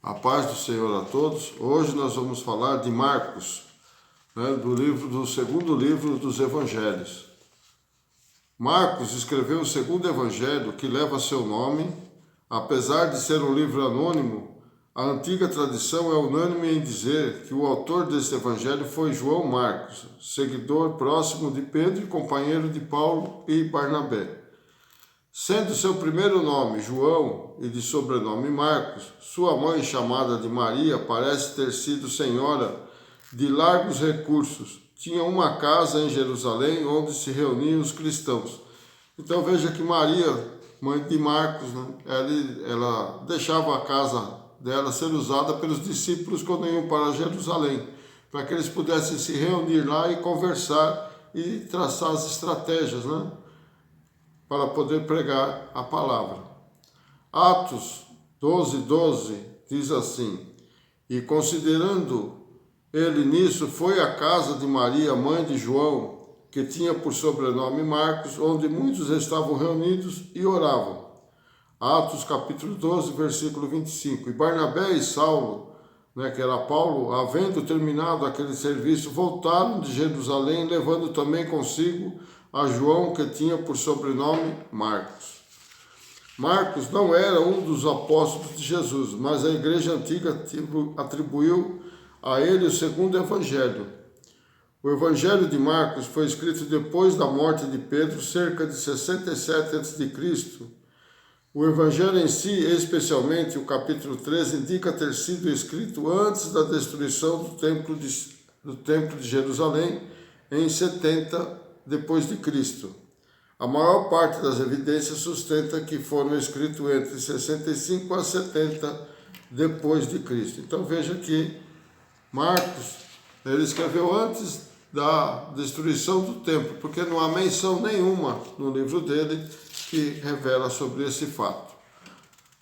A paz do Senhor a todos. Hoje nós vamos falar de Marcos, do segundo livro dos Evangelhos. Marcos escreveu o segundo evangelho que leva seu nome. Apesar de ser um livro anônimo, a antiga tradição é unânime em dizer que o autor deste evangelho foi João Marcos, seguidor próximo de Pedro e companheiro de Paulo e Barnabé. Sendo seu primeiro nome João e de sobrenome Marcos, sua mãe, chamada de Maria, parece ter sido senhora de largos recursos. Tinha uma casa em Jerusalém onde se reuniam os cristãos. Então veja que Maria, mãe de Marcos, ela deixava a casa dela ser usada pelos discípulos quando iam para Jerusalém, para que eles pudessem se reunir lá e conversar e traçar as estratégias, para poder pregar a palavra. Atos 12:12 diz assim: E considerando ele nisso, foi à casa de Maria, mãe de João, que tinha por sobrenome Marcos, onde muitos estavam reunidos e oravam. Atos capítulo 12, versículo 25. E Barnabé e Saulo, que era Paulo, havendo terminado aquele serviço, voltaram de Jerusalém, levando também consigo a João, que tinha por sobrenome Marcos. Marcos não era um dos apóstolos de Jesus, mas a igreja antiga atribuiu a ele o segundo evangelho. O evangelho de Marcos foi escrito depois da morte de Pedro, cerca de 67 a.C. O evangelho em si, especialmente o capítulo 13, indica ter sido escrito antes da destruição do templo de Jerusalém, em 70 depois de Cristo. A maior parte das evidências sustenta que foram escritos entre 65 a 70 depois de Cristo. Então veja que Marcos, ele escreveu antes da destruição do templo, porque não há menção nenhuma no livro dele que revela sobre esse fato.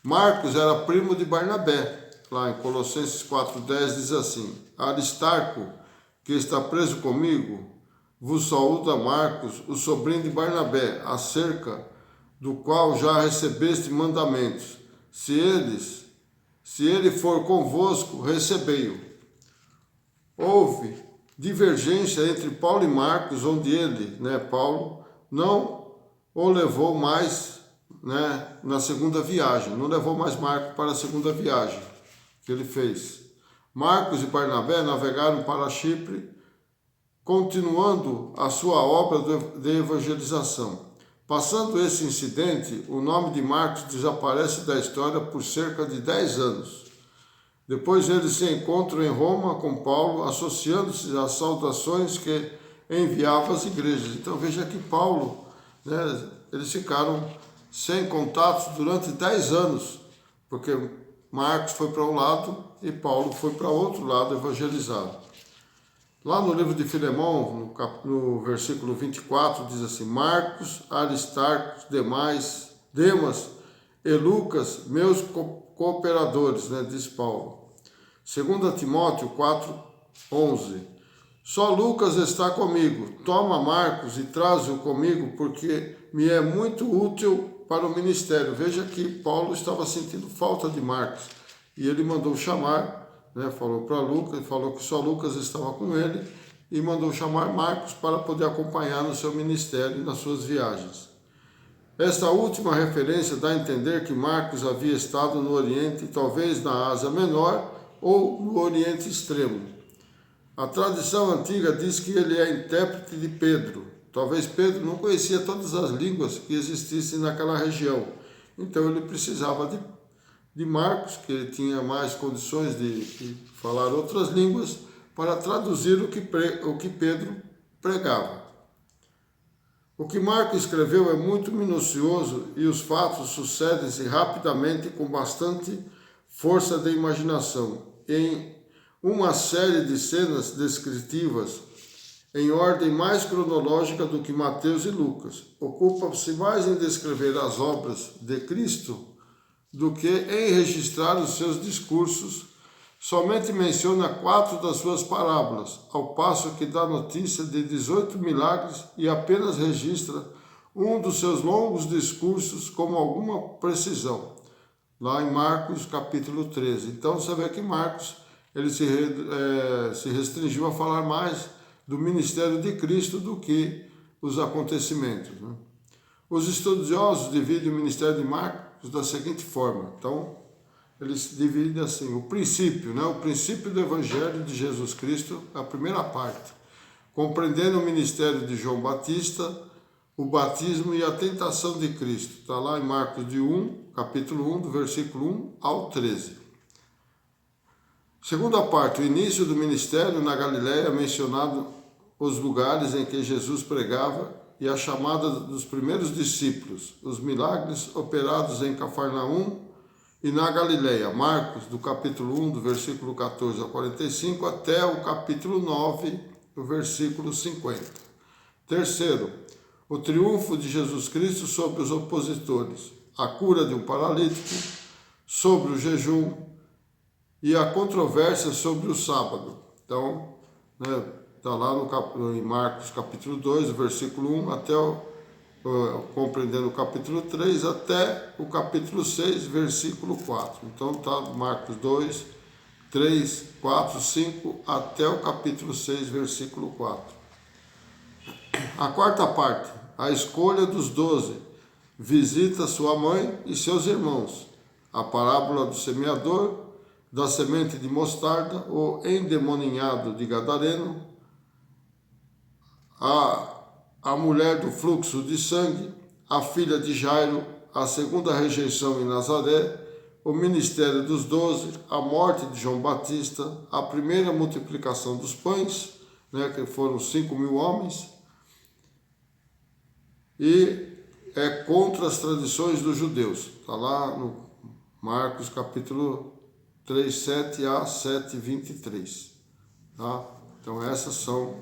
Marcos era primo de Barnabé. Lá em Colossenses 4:10 diz assim: Aristarco, que está preso comigo, vos saúda Marcos, o sobrinho de Barnabé, acerca do qual já recebeste mandamentos. Se ele for convosco, recebei-o. Houve divergência entre Paulo e Marcos, onde ele, Paulo, não o levou mais, na segunda viagem, não levou mais Marcos para a segunda viagem que ele fez. Marcos e Barnabé navegaram para Chipre, continuando a sua obra de evangelização. Passando esse incidente, o nome de Marcos desaparece da história por cerca de 10 anos. Depois eles se encontram em Roma com Paulo, associando-se às saudações que enviava às igrejas. Então veja que Paulo, eles ficaram sem contatos durante 10 anos, porque Marcos foi para um lado e Paulo foi para outro lado evangelizar. Lá no livro de Filemão, no versículo 24, diz assim: Marcos, Aristarco, Demas e Lucas, meus cooperadores, diz Paulo. 2 Timóteo 4:11. Só Lucas está comigo. Toma Marcos e traze-o comigo, porque me é muito útil para o ministério. Veja que Paulo estava sentindo falta de Marcos e ele mandou chamar. Falou para Lucas, falou que só Lucas estava com ele e mandou chamar Marcos para poder acompanhar no seu ministério e nas suas viagens. Esta última referência dá a entender que Marcos havia estado no Oriente, talvez na Ásia Menor ou no Oriente Extremo. A tradição antiga diz que ele é intérprete de Pedro. Talvez Pedro não conhecia todas as línguas que existissem naquela região, então ele precisava de Marcos, que ele tinha mais condições de falar outras línguas, para traduzir o que Pedro pregava. O que Marcos escreveu é muito minucioso e os fatos sucedem-se rapidamente com bastante força de imaginação, em uma série de cenas descritivas em ordem mais cronológica do que Mateus e Lucas. Ocupa-se mais em descrever as obras de Cristo do que em registrar os seus discursos. Somente menciona 4 das suas parábolas, ao passo que dá notícia de 18 milagres e apenas registra um dos seus longos discursos com alguma precisão. lá em Marcos capítulo 13. Então você vê que Marcos ele se restringiu a falar mais do ministério de Cristo do que os acontecimentos, né? Os estudiosos dividem o ministério de Marcos da seguinte forma. Então, eles dividem assim, o princípio, né? O princípio do Evangelho de Jesus Cristo, a primeira parte, compreendendo o ministério de João Batista, o batismo e a tentação de Cristo. Está lá em Marcos capítulo 1, do versículo 1 ao 13. Segunda parte, o início do ministério na Galiléia, mencionado os lugares em que Jesus pregava e a chamada dos primeiros discípulos, os milagres operados em Cafarnaum e na Galiléia. Marcos, do capítulo 1, do versículo 14 ao 45, até o capítulo 9, do versículo 50. Terceiro, o triunfo de Jesus Cristo sobre os opositores, a cura de um paralítico, sobre o jejum e a controvérsia sobre o sábado. Então, está lá em Marcos capítulo 2, versículo 1, até compreendendo o capítulo 3, até o capítulo 6, versículo 4. Então está Marcos 2, 3, 4, 5, até o capítulo 6, versículo 4. A quarta parte, a escolha dos 12, visita sua mãe e seus irmãos, a parábola do semeador, da semente de mostarda, o endemoninhado de Gadareno, a mulher do fluxo de sangue, a filha de Jairo, a segunda rejeição em Nazaré, o ministério dos 12, a morte de João Batista, a primeira multiplicação dos pães, que foram 5.000 homens, e é contra as tradições dos judeus. Está lá no Marcos capítulo 3, 7 a 7, 23. Tá? Então essas são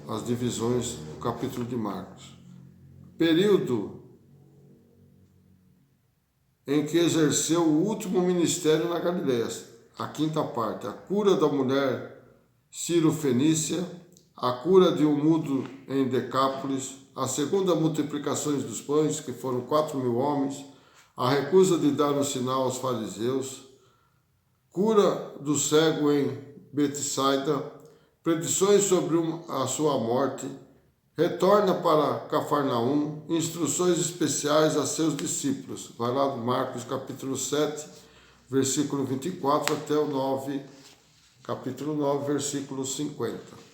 as divisões do capítulo de Marcos. Período em que exerceu o último ministério na Galiléia. A quinta parte, a cura da mulher Ciro-Fenícia, a cura de um mudo em Decápolis, a segunda multiplicação dos pães, que foram 4.000 homens, a recusa de dar um sinal aos fariseus, cura do cego em Betsaida, predições sobre a sua morte, retorna para Cafarnaum, instruções especiais a seus discípulos. Vai lá do Marcos capítulo 7, versículo 24 até o 9, capítulo 9, versículo 50.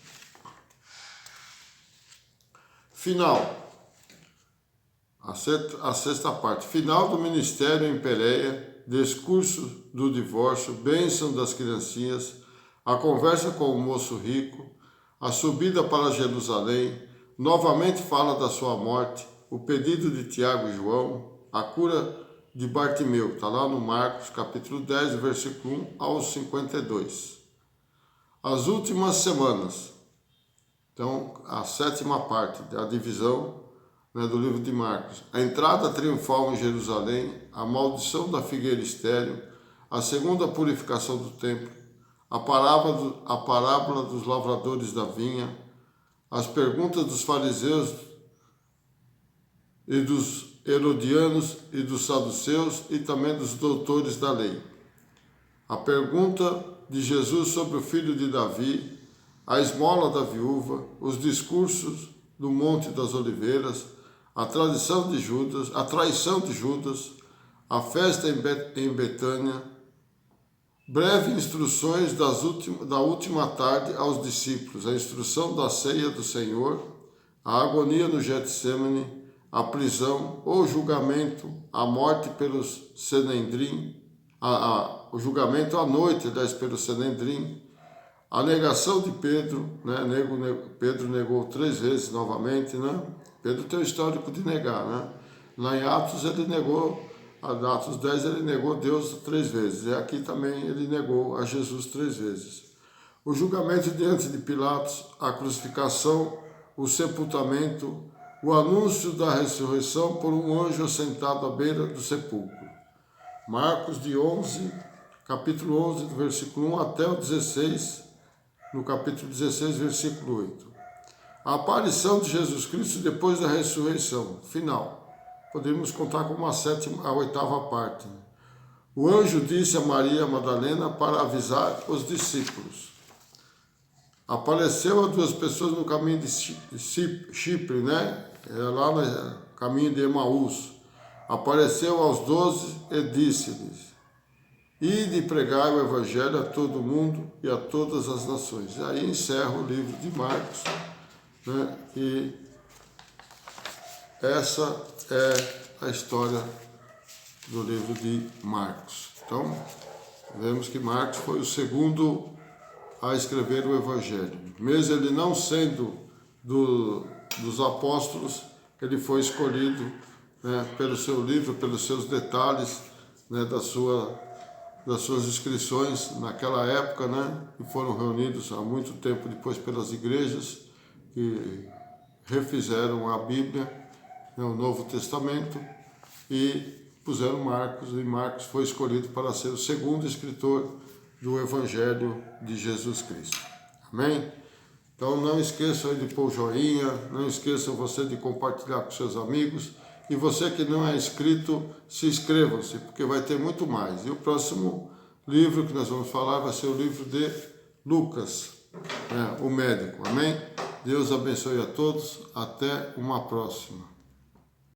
Final. A sexta parte. Final do ministério em Pérea, discurso do divórcio, bênção das criancinhas, a conversa com o moço rico, a subida para Jerusalém, novamente fala da sua morte, o pedido de Tiago e João, a cura de Bartimeu. Está lá no Marcos capítulo 10, versículo 1 ao 52. As últimas semanas. Então, a sétima parte da divisão do livro de Marcos. A entrada triunfal em Jerusalém, a maldição da figueira estéril, a segunda purificação do templo, a parábola dos lavradores da vinha, as perguntas dos fariseus e dos herodianos e dos saduceus e também dos doutores da lei. A pergunta de Jesus sobre o filho de Davi, a esmola da viúva, os discursos do Monte das Oliveiras, a traição de Judas, a festa em Betânia, breve instruções da última tarde aos discípulos, a instrução da ceia do Senhor, a agonia no Getsemane, a prisão, o julgamento, a morte pelos Sanedrim, o julgamento à noite, pelo Sanedrim, a negação de Pedro, Pedro negou 3 vezes novamente, Pedro tem um histórico de negar, Lá em Atos ele negou, em Atos 10 ele negou Deus 3 vezes, e aqui também ele negou a Jesus 3 vezes. O julgamento diante de Pilatos, a crucificação, o sepultamento, o anúncio da ressurreição por um anjo assentado à beira do sepulcro. Marcos capítulo 11, do versículo 1 até o 16, no capítulo 16, versículo 8. A aparição de Jesus Cristo depois da ressurreição, final. Podemos contar como a 8ª parte. O anjo disse a Maria Madalena para avisar os discípulos. Apareceu a duas pessoas no caminho de Chipre, né? Lá no caminho de Emaús. Apareceu aos 12 e disse-lhes: Ide pregar o evangelho a todo mundo e a todas as nações. E aí encerra o livro de Marcos, né? E essa é a história do livro de Marcos. Então, vemos que Marcos foi o segundo a escrever o evangelho. Mesmo ele não sendo dos apóstolos, ele foi escolhido, né, pelo seu livro, pelos seus detalhes, né, das suas inscrições naquela época, né, que foram reunidos há muito tempo depois pelas igrejas que refizeram a Bíblia, né, o Novo Testamento, e puseram Marcos, e Marcos foi escolhido para ser o segundo escritor do Evangelho de Jesus Cristo. Amém? Então não esqueçam de pôr o joinha, não esqueçam você de compartilhar com seus amigos, e você que não é inscrito, se inscrevam-se, porque vai ter muito mais. E o próximo livro que nós vamos falar vai ser o livro de Lucas, né, o médico. Amém? Deus abençoe a todos. Até uma próxima.